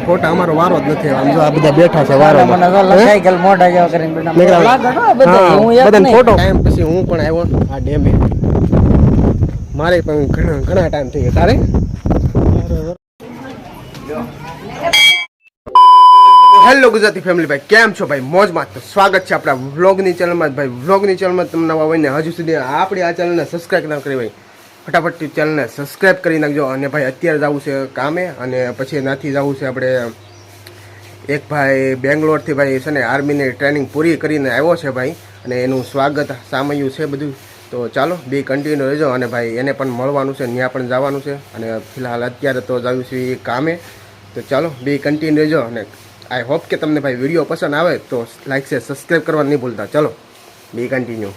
ફોટા અમારો વારો જ નથી. આમ જો આ બધા બેઠા છે વારો મને તો સાયકલ મોઢા જેવા કરીને બધાને ફોટો ટાઈમ પછી હું પણ આવ્યો આ ડેમે. મારે પણ ઘણા ટાઈમ થઈ ગયા. તારે હેલો ગુજરાતી ફેમિલી ભાઈ, કેમ છો ભાઈ? મોજમાં. તો સ્વાગત છે આપણા વ્લોગની ચેનલમાં. ભાઈ વ્લોગની ચેનલમાં તમને નવા હોય ને હજુ સુધી આપણી આ ચેનલને સબસ્ક્રાઈબ ના કરી ભાઈ ફટાફટ ચેનલને સબસ્ક્રાઈબ કરી નાખજો. અને ભાઈ અત્યારે જવું છે કામે અને પછી એનાથી જવું છે આપણે એક ભાઈ બેંગ્લોરથી ભાઈ છે ને આર્મીની ટ્રેનિંગ પૂરી કરીને આવ્યો છે ભાઈ, અને એનું સ્વાગત સામયું છે બધું. તો ચાલો બે કન્ટિન્યુ રહેજો. અને ભાઈ એને પણ મળવાનું છે, ત્યાં પણ જવાનું છે. અને ફિલહાલ અત્યારે તો જવું છે એ કામે. તો ચાલો બે કન્ટિન્યુ રહેજો. અને આઈ હોપ કે તમને ભાઈ વિડીયો પસંદ આવે તો લાઈક છે સબસ્ક્રાઈબ કરવા નહીં ભૂલતા. ચલો બે continue.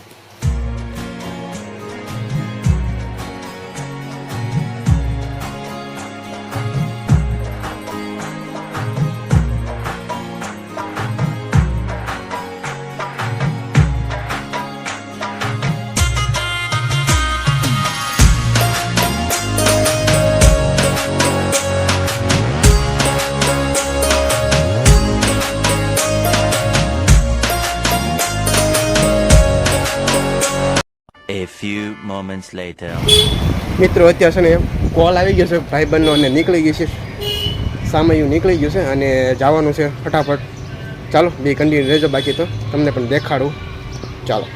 A few moments later. મિત્રો અત્યારે છે ને કોલ આવી ગયો છે ભાઈબંધનો અને નીકળી ગઈ છે સામયું નીકળી ગયું છે અને જવાનું છે ફટાફટ. ચાલો બે કન્ટિન્યુ રહેજો, બાકી તો તમને પણ દેખાડું. ચાલો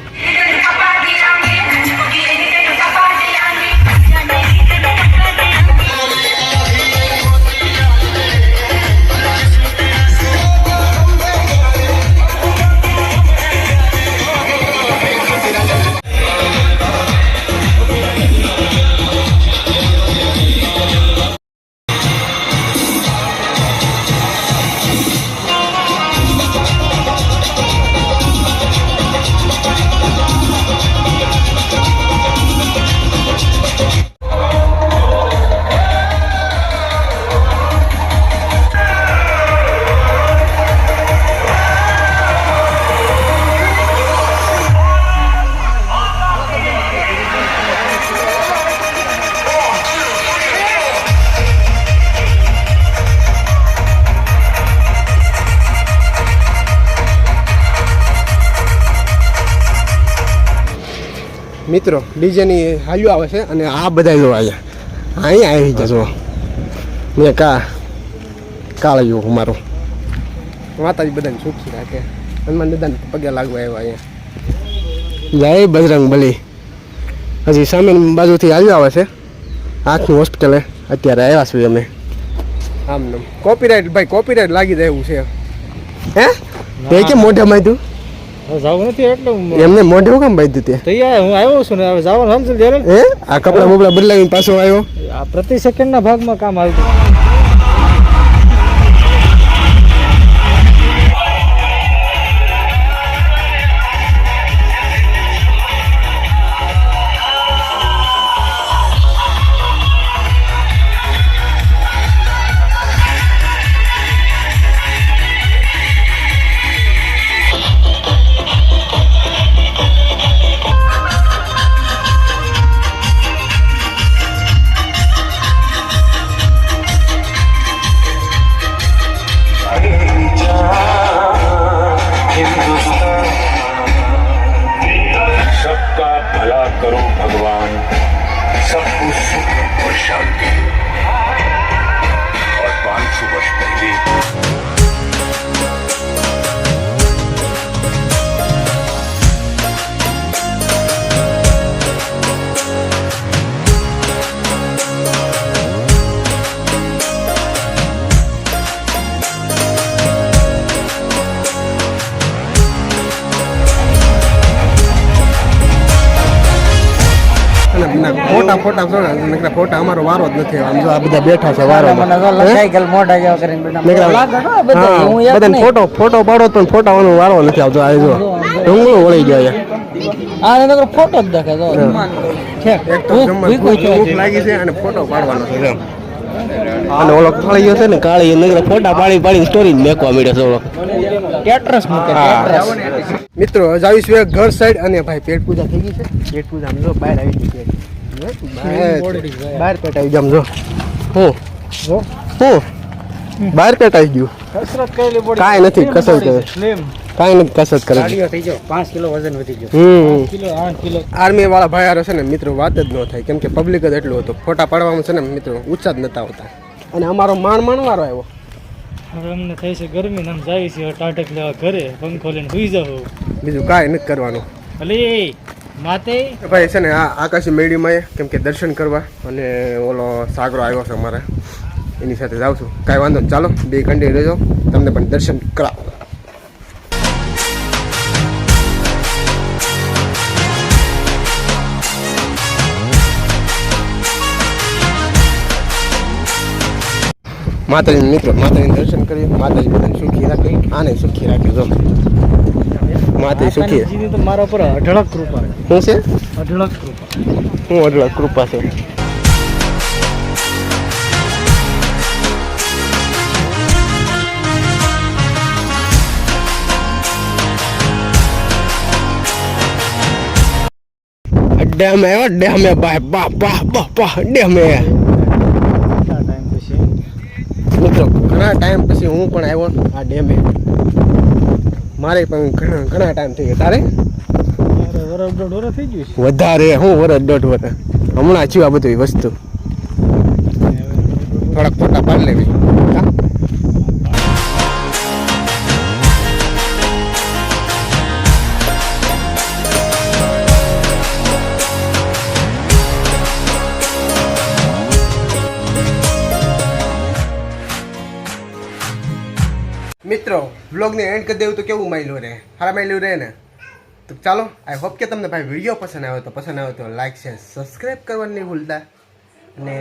મિત્રો ડીજેની હાલ્યો આવે છે અને આ બધા જો અહીંયા આવી જશો. મેં કાળ્યું મારું માતાજી બધાને સુખી રાખે. હનુમાન દાદાને પગે લાગવા આવ્યા અહીંયા. જય બજરંગ બલી. હજી સામેની બાજુથી હાલ્યો આવે છે આંખની હોસ્પિટલે. અત્યારે આવ્યા છીએ અમે. આમ કોપીરાઇટ ભાઈ કોપીરાઇટ લાગી જાય એવું છે. હે તે કેમ મોઢામાં તું જવું નથી એટલે એમને મોઢે હું કામ બાંધી તે? હું આવ્યો છું ને હવે જવાનું સમજ જ્યારે હે આ કપડા બપડા બદલાવીને પાછો આવ્યો. આ પ્રતિ સેકન્ડના ભાગમાં કામ આવ્યું. करो भगवान, सबको सुख और शांति। और 500 वर्ष पहले ફોટા ફોટા અમારો વારો જ નથી. આમ જો આ બધા બેઠા છે વારો. સાયકલ મોઢા જેવા કરીને બધાને ફોટો પાડો પણ ફોટાવાનો વારો નથી આવતો. આ જો ડુંગળો વળી ગયા આ ફોટો જ દેખે ભૂખ લાગી છે અને ફોટો પાડવાનો છે. અને ઓલો ખાળી ગયો છે ને કાળી નગર ફોટા પાડીને સ્ટોરી મેકવા મળ્યો છે ઓલો ટેટ્રસ મૂકે. મિત્રો જાવીશું ઘર સાઈડ. અને ભાઈ પેટ પૂજા થઈ ગઈ છે. પેટ પૂજા જો બહાર આવી ગઈ છે. બહાર પેટ આવી જામ જો હું બહાર પેટાઈ ગયું. કસરત કરેલી બોડી કાંઈ નથી કસરત કરે. સ્લિમ કાંઈ નથી કસરત કરે. ગાડીઓ થઈ ગયો 5 કિલો વજન વધી ગયો હમ 5 કિલો 8 કિલો આર્મી વાળા ભાઈયારો છે ને મિત્રો વાત જ ન થાય, કેમ કે પબ્લિક જ એટલું હતું. ફોટા પાડવામાં છે ને મિત્રો ઊંચા જ નતા આવતા. અને અમારો માણવારો આવ્યો. હવે અમને થઈ છે ગરમી ને આમ જાય છે ટાટક લેવા ઘરે પંખો લઈને સુઈ જાવ બીજું કાંઈ નથી કરવાનું. ભલે માતે ભાઈ છે ને આ આકાશી મેળીમાં કેમ કે દર્શન કરવા, અને ઓલો સાગરો આવ્યો છે અમારે, એની સાથે જાઉં છું. કાંઈ વાંધો નહીં, ચાલો બે કન્ટિન્યુ રહેજો, તમને પણ દર્શન કરાવો. માતાજી મિત્રો, માતાજીને દર્શન કરીએ. માતાજી બધાને સુખી રાખે, આને સુખી રાખે. જો માતાજી સુખી. માતાજીની તો મારા પર અઢળક કૃપા શું છે? અઢળક કૃપા શું અઢળક કૃપા છે? ડેમે આવ્યો, ડેમે બાય બા બા બા બા ડેમે. ટાઈમ પછી મિત્રો ઘણા ટાઈમ પછી હું પણ આવ્યો આ ડેમે. મારે પણ ઘણા ટાઈમ થઈ ગયા. તારે વરસ દોઢ વરસ થઈ ગયું વધારે, હું વરસ દોઢ વરસ હમણાં થયું આ બધી વસ્તુ. થોડાક ફોટા પાડી લેવી. હા? મિત્રો વ્લોગને એન્ડ કરી દેવું તો કેવું માયલું રહે, સારા માયલું રહે ને. તો ચાલો, આઈ હોપ કે તમને ભાઈ વિડીયો પસંદ આવ્યો તો લાઈક શેર સબસ્ક્રાઈબ કરવાનું નહીં ભૂલતા. અને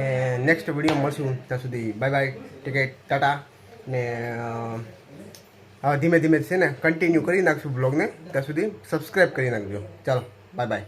નેક્સ્ટ વિડીયો મળશું, ત્યાં સુધી બાય બાય, ટિકિટ ટાટા. ને હવે ધીમે ધીમે છે ને કન્ટિન્યુ કરી નાખશું બ્લોગને, ત્યાં સુધી સબસ્ક્રાઈબ કરી નાખજો. ચાલો બાય બાય.